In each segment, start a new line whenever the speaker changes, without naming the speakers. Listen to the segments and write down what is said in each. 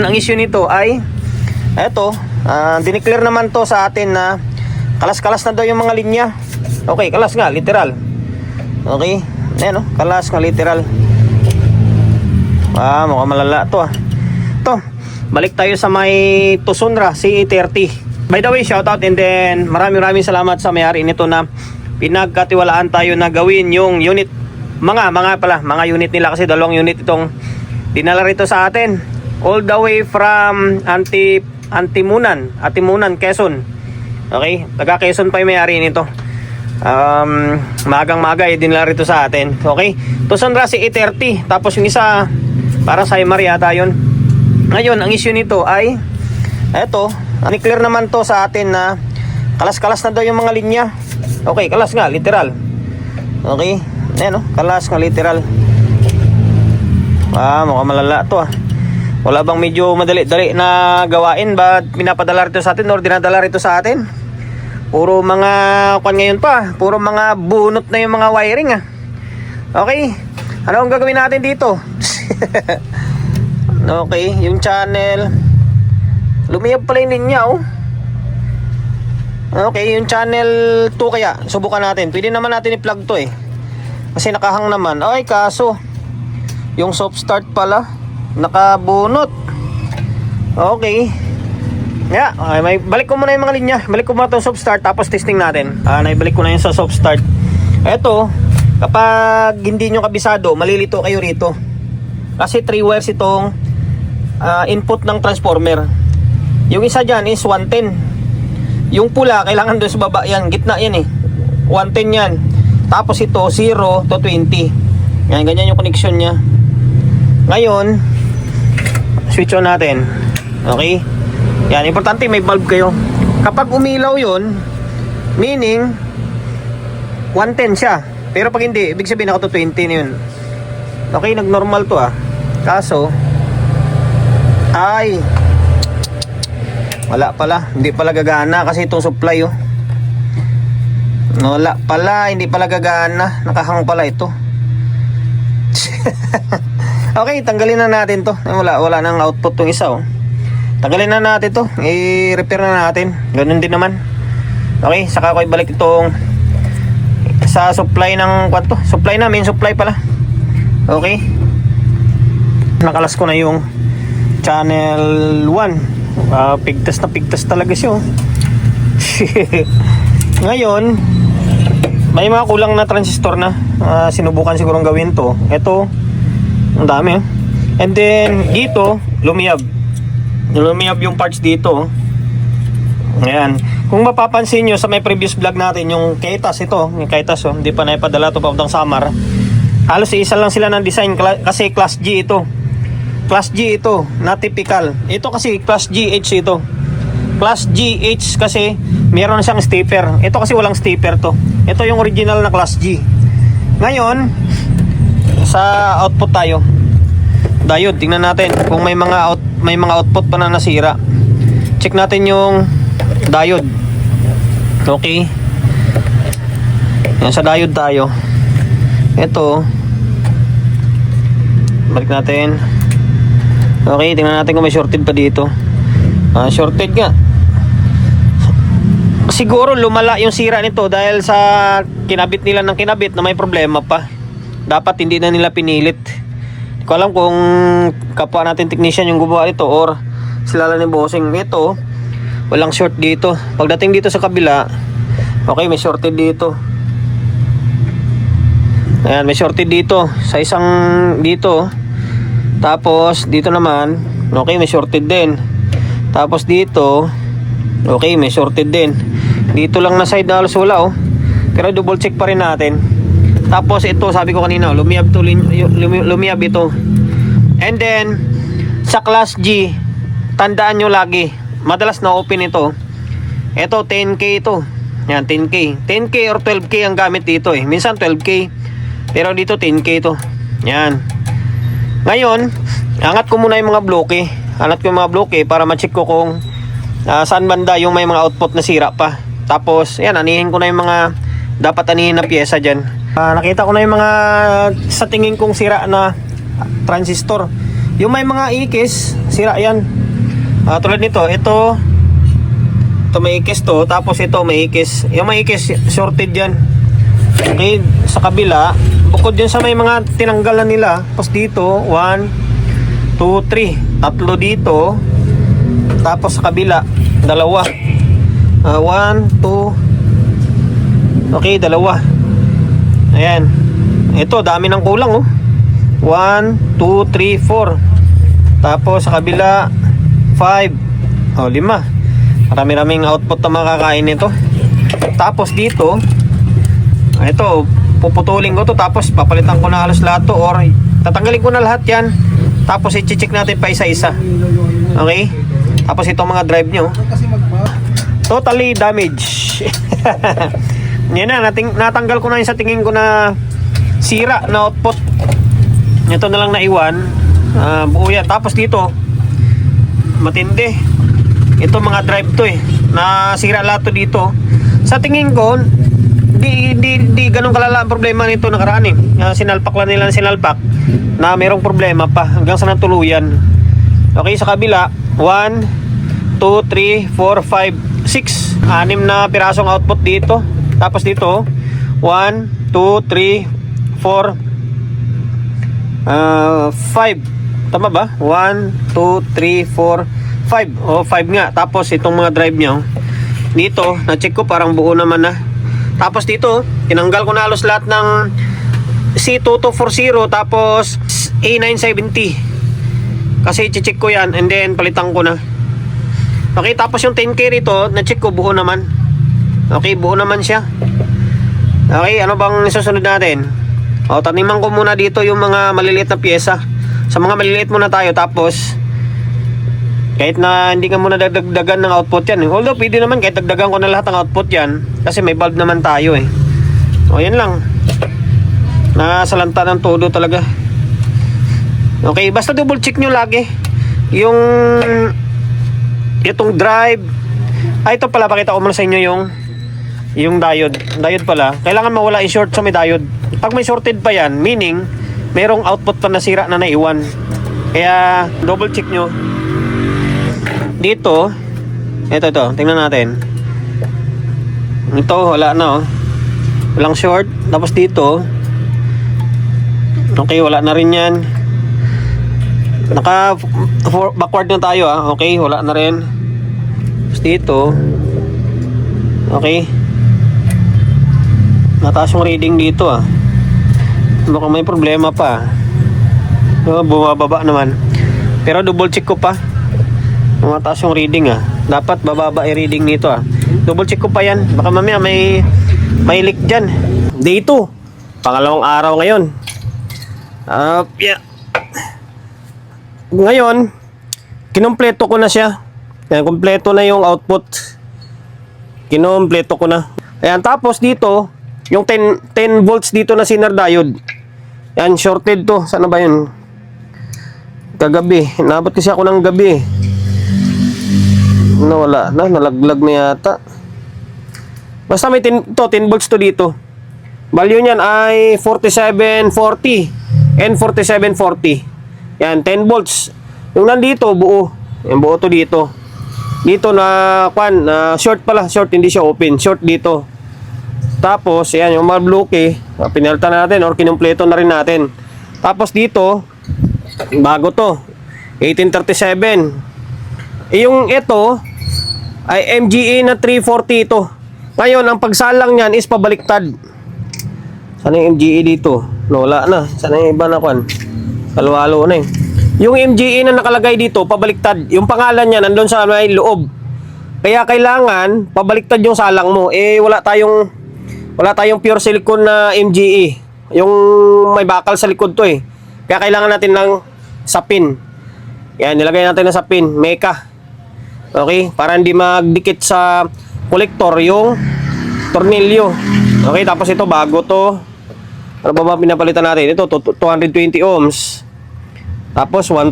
Ang issue nito ay eto, dineclare naman to sa atin na kalas-kalas na daw yung mga linya. Okay, kalas nga, literal. Okay, ayan o, kalas nga, literal. Mukhang malala to Ito, balik tayo sa may Tucson-Ra CE30. By the way, shoutout and then maraming salamat sa may-ari nito na pinagkatiwalaan tayo na gawin yung unit. Mga unit nila kasi dalawang unit itong dinala rito sa atin. All the way from Atimunan, Quezon. Okay, taga Quezon pa yung may-ari nito. Magang-maga dinala rito sa atin. Okay, Tucson-Ra CE30. Tapos yung isa para sa Maria yata yun. Ngayon, ang issue nito ay eto, clear naman to sa atin na kalas-kalas na daw yung mga linya. Okay, kalas nga, literal. Okay, ayan o, kalas nga, literal. Mukhang malala to Wala bang medyo madali-dali na gawain? Ba't pinapadala rito sa atin or dinadala rito sa atin? Puro mga ngayon pa, puro mga bunot na yung mga wiring Okay, ano ang gagawin natin dito? Okay, yung channel lumiyab pala yung linya Okay, yung channel 2 kaya subukan natin. Pwede naman natin i-plug to kasi nakahang naman. Ay, kaso yung soft start pala nakabunot. Okay. May balik ko muna yung mga linya. Balik ko muna itong soft start tapos testing natin. Naibalik ko na yun sa soft start. Eto, kapag hindi nyo kabisado, malilito kayo rito. Kasi 3 wires itong input ng transformer. Yung isa dyan is 110. Yung pula, kailangan doon sa baba yan. Gitna yan 110 yan. Tapos ito, 0 to 20. Yan, ganyan yung connection nya. Ngayon, switch on natin. Okay? Yan, importante may bulb kayo. Kapag umilaw yun, meaning 110 siya. Pero pag hindi, ibig sabihin naka 20 na yun. Okay, nag-normal to Kaso ay wala pala, hindi pala gagana kasi itong supply wala pala, hindi pala gagana. Nakahang pala ito. Okay, tanggalin na natin to. Wala nang output tong isa Tanggalin na natin to. I-repair na natin. Ganun din naman. Okay, saka ko ibalik itong sa supply ng kwanto. Supply na, main supply pala. Okay. Nakalas ko na yung channel 1. Pigtas na pigtas talaga siya Ngayon, may mga kulang na transistor na. Sinubukan sigurong gawin to. Ito, ang dami And then dito lumiyab yung parts dito. Ayan, kung mapapansin nyo sa may previous vlog natin, yung Kaitas yung Kaitas hindi pa naipadala to papuntang Samar. Halos isa lang sila ng design kasi class G ito. Class G ito, na typical. Ito kasi class GH ito. Class GH kasi meron siyang stepper. Ito kasi walang stepper to. Ito yung original na class G. Ngayon, sa output tayo. Diode, tingnan natin kung may mga output pa na nasira. Check natin yung diode. Okay. Yan, sa diode tayo. Ito. Balik natin. Okay, tingnan natin kung may shorted pa dito. Shorted nga. Siguro lumala yung sira nito dahil sa kinabit nila ng kinabit na may problema pa. Dapat hindi na nila pinilit. Hindi ko alam kung kapwa natin technician yung gumawa ito or sila lang ni bossing. Ito, walang short dito. Pagdating dito sa kabila, okay, may shorted dito. Ayan, may shorted dito sa isang dito. Tapos dito naman, okay, may shorted din. Tapos dito, okay, may shorted din. Dito lang na side na halos wala Pero double check pa rin natin. Tapos ito, sabi ko kanina, lumiyab ito. And then sa class G, tandaan nyo lagi, madalas na open ito. Ito 10K ito. Yan, 10K. 10K or 12K ang gamit dito Minsan 12K. Pero dito 10K ito. Yan. Ngayon, angat ko muna yung mga bloke. Angat ko yung mga bloke para ma-check ko kung saan banda yung may mga output na sira pa. Tapos, yan, anihin ko na yung mga dapat anihin na pyesa dyan. Nakita ko na yung mga sa tingin kong sira na transistor. Yung may mga ikis, sira yan. Tulad nito, ito may ikis to, tapos ito may ikis. Yung may ikis, shorted yan. Okay, sa kabila, bukod dyan sa may mga tinanggalan nila, tapos dito, 1, 2, 3, tatlo dito, tapos sa kabila, dalawa. 1, 2, okay, dalawa. Ayan. Ito, dami ng kulang, oh. 1, 2, 3, 4. Tapos sa kabila, 5. 5. Marami-raming output na makakain nito. Tapos dito, ito, puputulin ko to, tapos papalitan ko na halos lahat to, or tatanggalin ko na lahat yan. Tapos i-check natin pa isa-isa. Okay? Tapos itong mga drive nyo, totally damaged. Yan na, natanggal ko na yung sa tingin ko na sira na output. Ito na lang naiwan. Buo yan. Tapos dito, matindi. Ito mga drive to nasira lahat to dito. Sa tingin ko, di ganun kalala ang problema nito nakaraan sinalpak lang nila, sinalpak na merong problema pa hanggang sa natuluyan. Okay, sa kabila, 1, 2, 3, 4, 5, 6. 6 na pirasong output dito. Tapos dito, 1, 2, 3, 4, 5. Tama ba? 1, 2, 3, 4, 5. O, 5 nga. Tapos itong mga drive nyo, dito, na-check ko parang buo naman na. Tapos dito, tinanggal ko na halos lahat ng C2240, tapos A970. Kasi i-check ko yan, and then palitan ko na. Okay, tapos yung 10K rito, na-check ko buo naman. Okay, buo naman siya. Okay, ano bang susunod natin? Taniman ko muna dito yung mga maliliit na pyesa. Sa mga maliliit muna tayo, tapos kahit na hindi ka muna dagdagan ng output yan. Although pwede naman kahit dagdagan ko na lahat ng output yan, kasi may bulb naman tayo yan lang. Nasalanta ng todo talaga. Okay, basta double check nyo lagi itong drive. Ito pala, pakita ko muna sa inyo yung diode pala. Kailangan mawala yung short sa may diode. Pag may shorted pa yan, meaning merong output pa nasira na naiwan. Kaya double check nyo dito. Ito, tingnan natin. Ito, wala na walang short. Tapos dito, okay, wala na rin yan. Naka backward na tayo okay, wala na rin. Tapos dito, okay, nataas yung reading dito baka may problema pa. Bumababa naman, pero double check ko pa. Mataas yung reading dapat bababa yung reading nito double check ko pa yan, baka mamaya may leak dyan. Day 2, pangalawang araw ngayon. Yeah. Ngayon, kinumpleto ko na siya. Yan, kumpleto na yung output. Kinumpleto ko na. Ayan, tapos dito, yung 10 volts dito na Zener diode. Yan, shorted to. Sana ba yun? Kagabi. Naabot kasi ako ng gabi Nawala na, nalaglag na yata. Basta may 10 volts to dito. Value niyan ay 4740 and 4740. Yan, 10 volts. Yung nandito, buo. Yung buo to dito. Dito na short pala, short, hindi siya open. Short dito. Tapos, yan, yung mabluke, pinalitan natin or kinumpleto na rin natin. Tapos dito, bago to, 1837. Yung ito, ay MGA na 340 ito. Ngayon, ang pagsalang niyan is pabaliktad. Sana yung MGA dito? Wala na. Sana yung iba na Halo-halo na Yung MGA na nakalagay dito, pabaliktad. Yung pangalan niya nandun sa may loob. Kaya kailangan pabaliktad yung salang mo. Wala tayong pure silicone na MGA. Yung may bakal sa likod to Kaya kailangan natin ng sapin. Yan, nilagay natin ng sapin, Meca. Okay, para hindi magdikit sa kolektor yung tornilyo. Okay, tapos ito bago to. Ano ba pinapalitan natin? Ito 220 ohms. Tapos 1.5.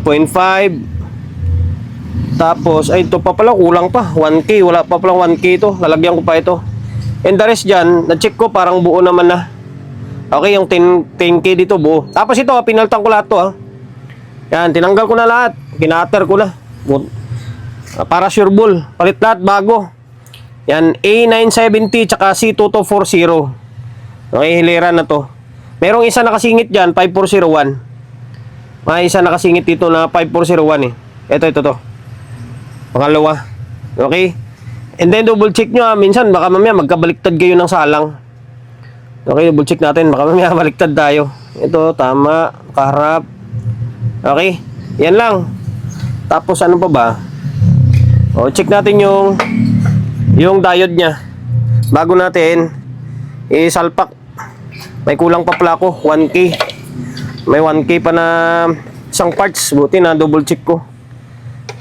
Tapos ay ito pa pala, kulang pa 1K, wala pa pala 1K ito. Lalagyan ko pa ito. And the rest dyan, na-check ko parang buo naman na. Okay, yung 10K dito buo. Tapos ito, pinaltan ko lahat to Yan, tinanggal ko na lahat. Kinater ko na. Para sure ball. Palit lahat bago. Yan, A970 tsaka C2240. Okay, hilera na to. Merong isa nakasingit dyan, 5401. May isa nakasingit dito na 5401 eh. Ito to. Pangalawa. Okay? And then double check nyo minsan baka mamaya magkabaliktad kayo ng salang. Okay, double check natin. Baka mamaya baliktad tayo. Ito, tama. Kaharap. Okay? Yan lang. Tapos ano pa ba? O, check natin yung diode nya. Bago natin isalpak. May kulang pa pala ako, 1K. May 1K pa na isang parts. Buti na double check ko.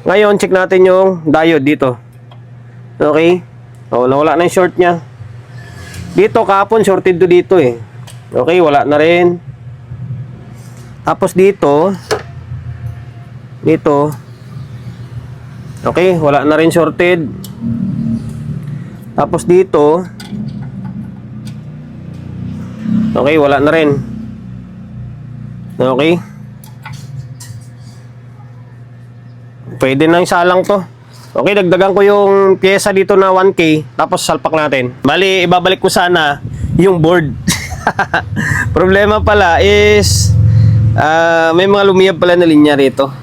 Ngayon, check natin yung diode dito. Okay? O, nawala na yung short nya. Dito, kahapon, shorted to dito eh. Okay, wala na rin. Tapos dito. Okay, wala na rin shorted. Tapos dito. Okay, wala na rin. Okay. Pwede na yung salang to. Okay, dagdagan ko yung pyesa dito na 1K. Tapos salpak natin. Bali, ibabalik ko sana yung board. Problema pala is may mga lumiyab pala na linya rito.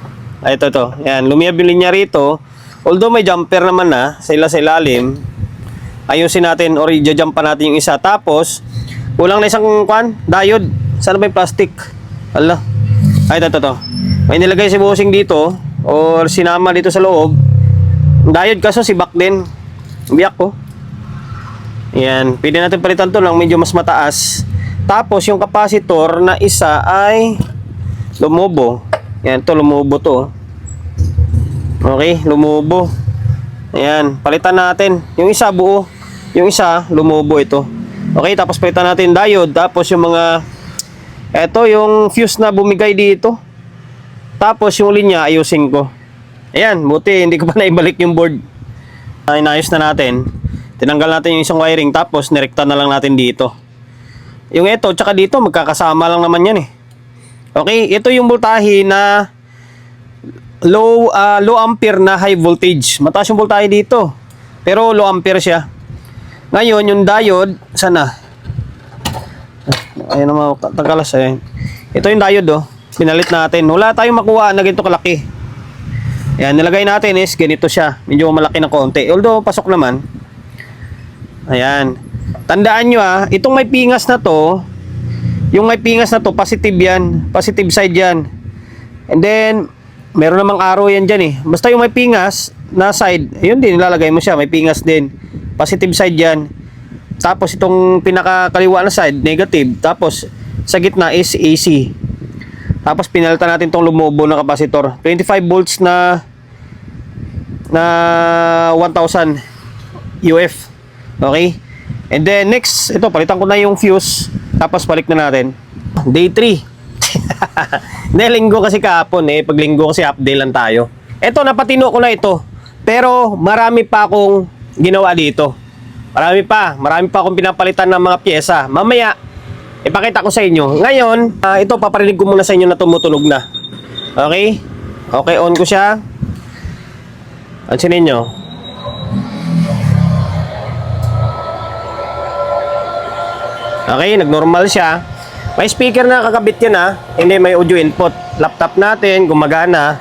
Ito. Yan, lumiyab yung linya rito. Although may jumper naman na sa ilalim. Ayusin natin or i-jump pa natin yung isa. Tapos, kulang na isang diode. Sana ba yung plastic? Ala. Ay, ito. May nilagay si bossing dito or sinama dito sa loob. Diode kaso si back din. Biyak ko. Yan. Pwede natin palitan to lang medyo mas mataas. Tapos, yung capacitor na isa ay lumubo. Yan, to lumubo to. Okay, lumubo. Ayan, palitan natin. Yung isa buo. Yung isa, lumubo ito. Okay, tapos palitan natin diode. Tapos yung mga eto, yung fuse na bumigay dito. Tapos yung linya, ayusin ko. Ayan, buti, hindi ko pa naibalik yung board. Inayos na natin. Tinanggal natin yung isang wiring. Tapos, nirekta na lang natin dito. Yung ito, tsaka dito, magkakasama lang naman yan eh. Okay, ito yung voltahe na low ampere na high voltage. Mataas yung voltahe dito. Pero low ampere siya. Ngayon, yung diode, sana? Ayun naman, tagalas eh. Ito yung diode oh. Pinalit natin. Wala tayong makuha na ganito kalaki. Ayan, nilagay natin is ganito siya. Medyo malaki na konti. Although, pasok naman. Ayan. Tandaan nyo itong may pingas na to, yung may pingas na to, positive yan. Positive side yan. And then, meron namang arrow yan dyan eh. Basta yung may pingas na side, yun din, nilalagay mo siya. May pingas din. Positive side yan. Tapos itong pinakakaliwa na side, negative. Tapos, sa gitna is AC. Tapos, pinalitan natin itong lumubo na capacitor. 25 volts na 1000 UF. Okay? And then, next, ito, palitan ko na yung fuse. Tapos, balik na natin. Day 3. Hindi, linggo kasi kahapon eh. Pag linggo kasi half day lang tayo. Ito, napatino ko na ito. Pero, marami pa akong ginawa dito. Marami pa akong pinapalitan ng mga pyesa. Mamaya, ipakita ko sa inyo. Ngayon, ito, paparinig ko muna sa inyo na tumutunog na. Okay? Okay, on ko siya. Pansinin nyo. Okay, nag-normal siya. May speaker na kakabit yan Hindi, may audio input. Laptop natin, gumagana.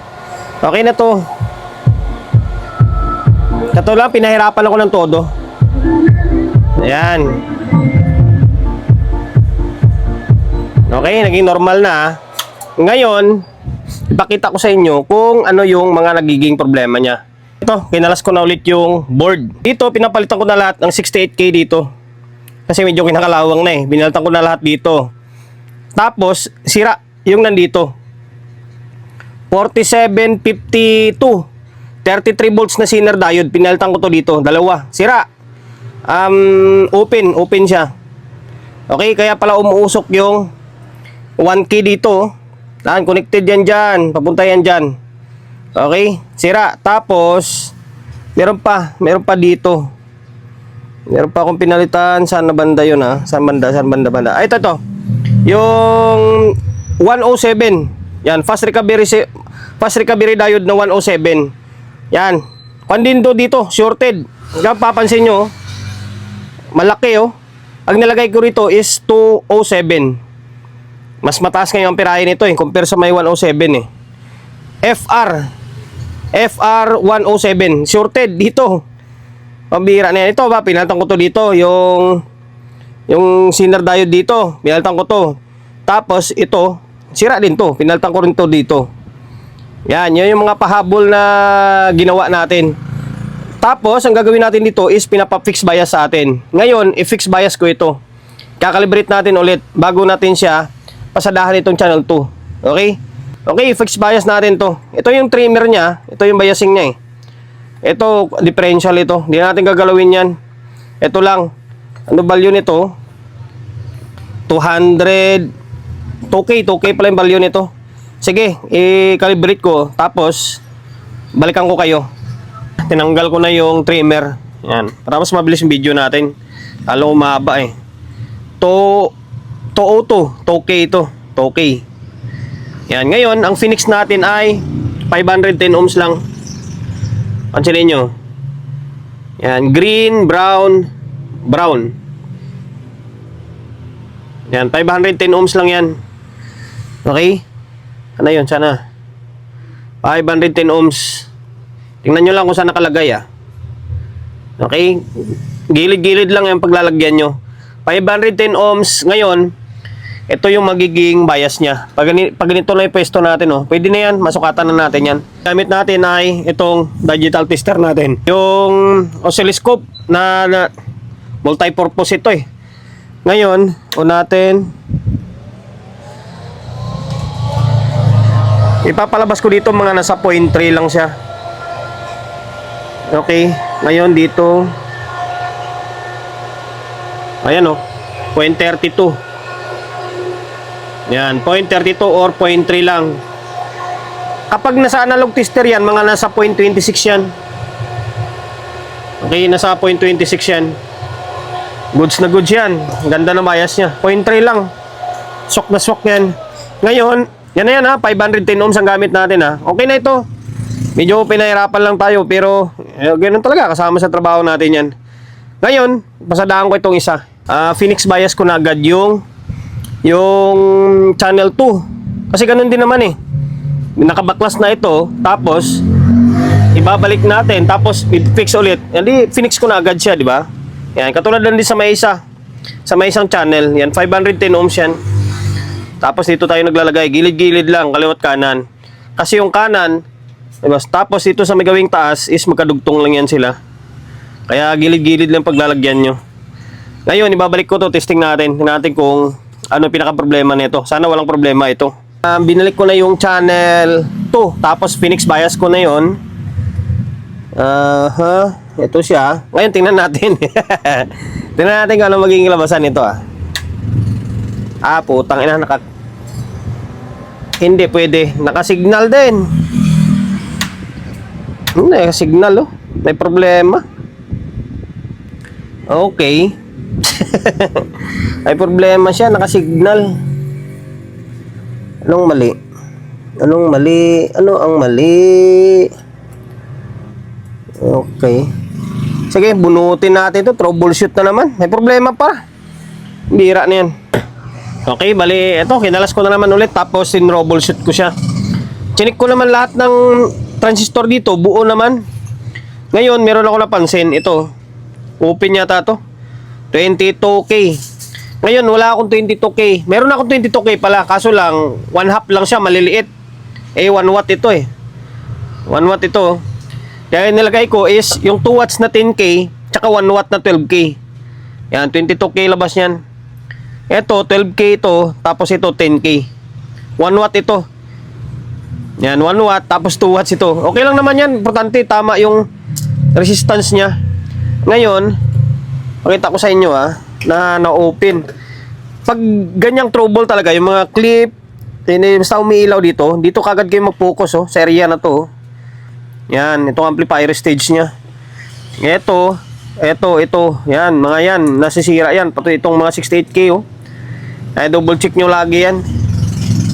Okay na to. Ito lang, pinahirapan ako ng todo. Ayan. Okay, naging normal na. Ngayon, ipakita ko sa inyo kung ano yung mga nagiging problema niya. Ito, kinalas ko na ulit yung board. Dito, pinapalitan ko na lahat ng 68K dito. Kasi medyo kinakalawang na eh. Binalitan ko na lahat dito. Tapos, sira yung nandito. 4752. 33 volts na Zener diode. Pinalitan ko to dito. Dalawa. Sira. Open siya. Okay, kaya pala umuusok yung 1K dito. Connected yan dyan. Papunta yan dyan. Okay, sira. Tapos, meron pa dito. Meron pa akong pinalitan. Saan na banda yun Saan banda? Ay, ito. Yung 107. Yan, fast recovery
fast recovery diode na 107. Yan. Pandito dito, shorted. Kaya papansin nyo, malaki oh. Ang nilagay ko rito is 207. Mas mataas ngayon ang pirahe nito eh, compare sa may 107 eh. FR 107, shorted dito. Pambira na yan. Ito ba, pinalitan ko to dito, yung Zener diode dito, pinalitan ko to. Tapos ito, sira din to, pinalitan ko rin to dito. Yan, yun yung mga pahabol na ginawa natin. Tapos, ang gagawin natin dito is pinapa-fix bias sa atin. Ngayon, i-fix bias ko ito. Kakalibrate natin ulit bago natin siya pasadahan itong channel 2. Okay? Okay, i-fix bias natin to. Ito yung trimmer niya. Ito yung biasing niya eh. Ito, differential ito. Hindi natin gagalawin yan. Ito lang. Ano value nito? 200. 2K pala yung value nito. Sige, i-calibrate ko. Tapos, balikan ko kayo. Tinanggal ko na yung trimmer. Yan. Para mas mabilis yung video natin. Lalo umaba eh. 202. 2K ito. 2K. Yan. Ngayon, ang Phoenix natin ay 510 ohms lang. Pansinin nyo. Yan. Green, brown, brown. Yan. 510 ohms lang yan. Okay? Ano yun? Sana. 510 ohms. Tingnan nyo lang kung saan nakalagay ah. Okay? Gilid-gilid lang yung paglalagyan nyo. 510 ohms. Ngayon, ito yung magiging bias niya. Pag ganito na yung pwesto natin, oh, pwede na yan. Masukatan na natin yan. Gamit natin ay itong digital tester natin. Yung oscilloscope na multi-purpose ito eh. Ngayon, natin ipapalabas ko dito mga nasa 0.3 lang siya. Okay, ngayon dito ayan o, 0.32. Yan, 0.32 or 0.3 lang. Kapag nasa analog tester yan, mga nasa 0.26 yan. Okay, nasa 0.26 yan. Goods na goods yan. Ganda na bias niya. 0.3 lang. Sok na sok yan. Ngayon, yan na yan ha, 510 ohms ang gamit natin ha. Okay na ito. Medyo pinahirapan lang tayo pero ganun talaga, kasama sa trabaho natin yan. Ngayon, pasadahan ko itong isa. Phoenix bias ko na agad yung channel 2. Kasi ganun din naman eh. Nakabaklas na ito, tapos ibabalik natin, tapos i-fix ulit. Hindi, Phoenix ko na agad siya, di ba? Yan, katulad lang din sa may isa. Sa may isang channel, yan, 510 ohms yan. Tapos dito tayo naglalagay, gilid-gilid lang, kaliwat kanan. Kasi yung kanan, diba? Tapos dito sa may gawing taas is magkadugtong lang yan sila. Kaya gilid-gilid lang paglalagyan nyo. Ngayon, ibabalik ko to, testing natin. Tingnan natin kung ano pinaka-problema nito. Sana walang problema ito. Binalik ko na yung channel 2. Tapos Phoenix bias ko na yon. Ito siya. Ngayon, tingnan natin. Tingnan natin kung ano magiging labasan nito putang ina, hindi pwede. Nakasignal din. Nakasignal oh. May problema. Okay. May problema siya, nakasignal. Anong mali? Anong mali? Ano ang mali? Okay. Sige, bunutin natin ito. Troubleshoot na naman. May problema pa. Bira na yan. Okay, bali, ito, kinalas ko na naman ulit. Tapos, troubleshoot ko siya. Chinik ko naman lahat ng transistor dito. Buo naman. Ngayon, meron ako napansin. Ito. Open yata to. 22K. Ngayon, wala akong 22K. Meron akong 22K pala. Kaso lang, 1/2 lang siya. Maliliit. 1 watt ito eh. 1 watt ito. Kaya nilagay ko is yung 2 watts na 10K tsaka 1 watt na 12K. Yan, 22K labas yan. Ito, 12K ito. Tapos ito, 10K. 1 watt ito. Yan, 1 watt. Tapos 2 watts ito. Okay lang naman yan. Importante, tama yung resistance niya. Ngayon, pakita ko sa inyo na na-open. Pag ganyang trouble talaga, yung mga clip, basta umiilaw dito, dito kagad kayo mag-focus sa area na to. Yan, itong amplifier stage niya. Ito. Yan, mga yan, nasisira yan. Pati itong mga 68K Ay, double check nyo lagi yan.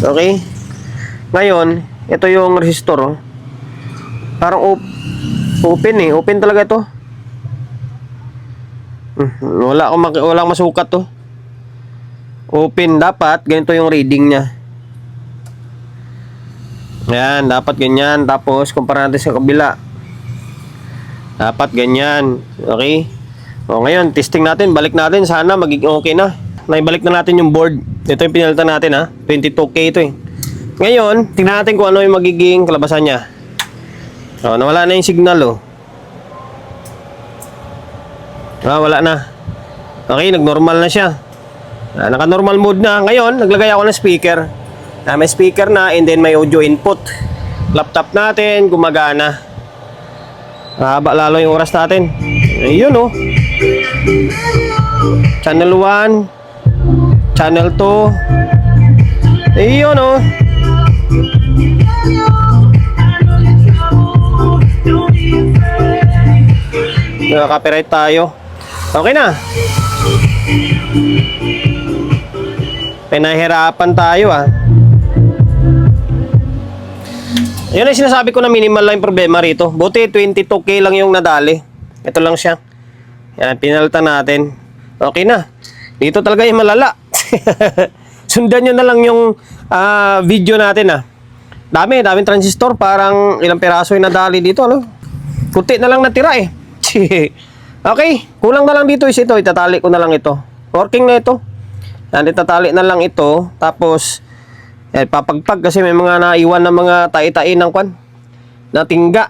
Okay? Ngayon, Ito yung resistor, oh. Parang open eh. Open talaga ito. Wala akong masukat to. Open. Dapat ganito yung reading niya. Yan. Dapat ganyan. Tapos kumpara natin sa kabila. Dapat ganyan. Okay. O ngayon, testing natin. Balik natin. Sana magiging okay na. Naibalik na natin yung board. Ito yung pinalitan natin, ha. 22K ito eh. Ngayon, tingnan natin kung ano yung magiging kalabasan niya. O, nawala na yung signal, oh. Wala na. Okay, nag-normal na siya. Naka-normal mode na. Ngayon, naglagay ako ng speaker. May speaker na and then may audio input. Laptop natin, gumagana. Haba lalo yung oras natin. Ayun, oh. Channel 1. Channel 2. Ayun, oh. Copyright tayo. Okay na. Pinahirapan tayo, ah. Yun ang sinasabi ko na minimal lang yung problema rito. Buti 22K lang yung nadali. Ito lang siya. Yan, pinalitan natin. Okay na. Dito talaga yung malala. Sundan nyo na lang yung video natin, ah. Daming transistor. Parang ilang piraso yung nadali dito, ano? Kunti na lang natira, eh. Okay, kulang na lang dito is ito. Itatali ko na lang ito. Working na ito. Yan, itatali na lang ito. Tapos, papagpag kasi may mga naiwan na mga tai-tai ng kwan. Na tingga.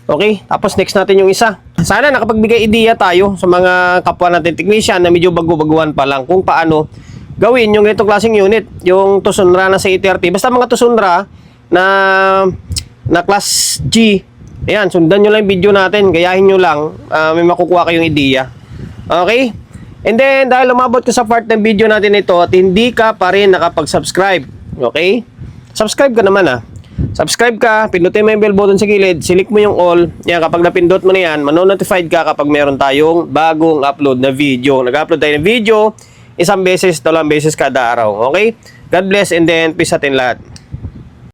Okay, tapos next natin yung isa. Sana nakapagbigay idea tayo sa mga kapwa natin technician na medyo bago-baguhan pa lang kung paano gawin yung ganitong klaseng unit. Yung Tucson-Ra na sa 830. Basta mga Tucson-Ra na class G. Ayan, sundan nyo lang yung video natin. Gayahin nyo lang. May makukuha kayong ideya. Okay? And then, dahil lumabot ka sa part ng video natin ito at hindi ka pa rin nakapag-subscribe. Okay? Subscribe ka naman, ah. Subscribe ka, pindutin mo yung bell button sa gilid, select mo yung all. Yan, kapag napindot mo na yan, manonotified ka kapag meron tayong bagong upload na video. Nag-upload tayo ng video, 1 beses, 2 beses kada araw. Okay? God bless and then peace sa atin lahat.